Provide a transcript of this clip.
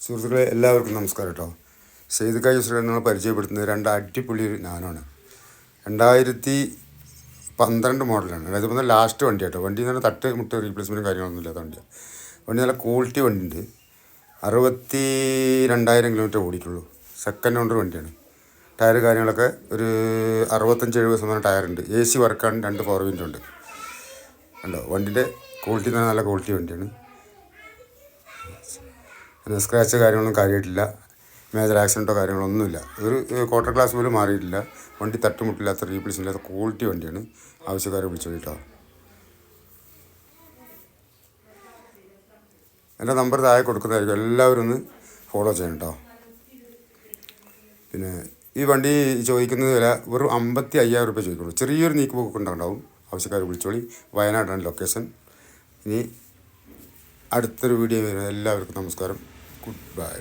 സുഹൃത്തുക്കളെ എല്ലാവർക്കും നമസ്കാരം കേട്ടോ. സെയ്ദ് ഖാ യൂസഫ് നമ്മൾ പരിചയപ്പെടുത്തുന്നത് രണ്ട് അടിപൊളി നാനോണ്. 2012 മോഡലാണ്. അതായത് ലാസ്റ്റ് വണ്ടി കേട്ടോ. വണ്ടി എന്ന് പറഞ്ഞാൽ തട്ട് മുട്ട് റീപ്ലേസ്മെൻറ്റും കാര്യങ്ങളൊന്നും ഇല്ലാത്ത വണ്ടിയാണ്. വണ്ടി നല്ല ക്വാളിറ്റി വണ്ടിയുണ്ട്. 62,000 കിലോമീറ്റർ ഓടിയിട്ടുള്ളൂ. സെക്കൻഡ് ഓണർ വണ്ടിയാണ്. ടയർ കാര്യങ്ങളൊക്കെ ഒരു 65-70% ടയറുണ്ട്. AC വർക്കാണ്. 2 പവർ വിൻഡോ ഉണ്ട്. ഉണ്ടോ വണ്ടിൻ്റെ ക്വാളിറ്റി തന്നെ നല്ല ക്വാളിറ്റി വണ്ടിയാണ്. പിന്നെ സ്ക്രാച്ച് കാര്യങ്ങളൊന്നും കാര്യമായിട്ടില്ല. മേജർ ആക്സിഡൻറ്റോ കാര്യങ്ങളൊന്നുമില്ല. ഒരു ക്വാർട്ടർ ക്ലാസ് പോലും മാറിയിട്ടില്ല. വണ്ടി തട്ടുമുട്ടില്ലാത്ത റീപ്ലേസ് ഇല്ലാത്ത ക്വാളിറ്റി വണ്ടിയാണ്. ആവശ്യക്കാരെ വിളിച്ചു കേട്ടോ. എൻ്റെ നമ്പർ താഴെ കൊടുക്കുന്നതായിരിക്കും. എല്ലാവരും ഒന്ന് ഫോളോ ചെയ്യണം കേട്ടോ. പിന്നെ ഈ വണ്ടി ചോദിക്കുന്നത് വില വെറും 55,000 രൂപ ചോദിക്കുള്ളൂ. ചെറിയൊരു നീക്ക് പോക്ക് ഉണ്ടാവും. ആവശ്യക്കാർ വിളിച്ചോളി. വയനാടാണ് ലൊക്കേഷൻ. ഇനി അടുത്തൊരു വീഡിയോ വരുന്നത്. എല്ലാവർക്കും നമസ്കാരം. Good bye.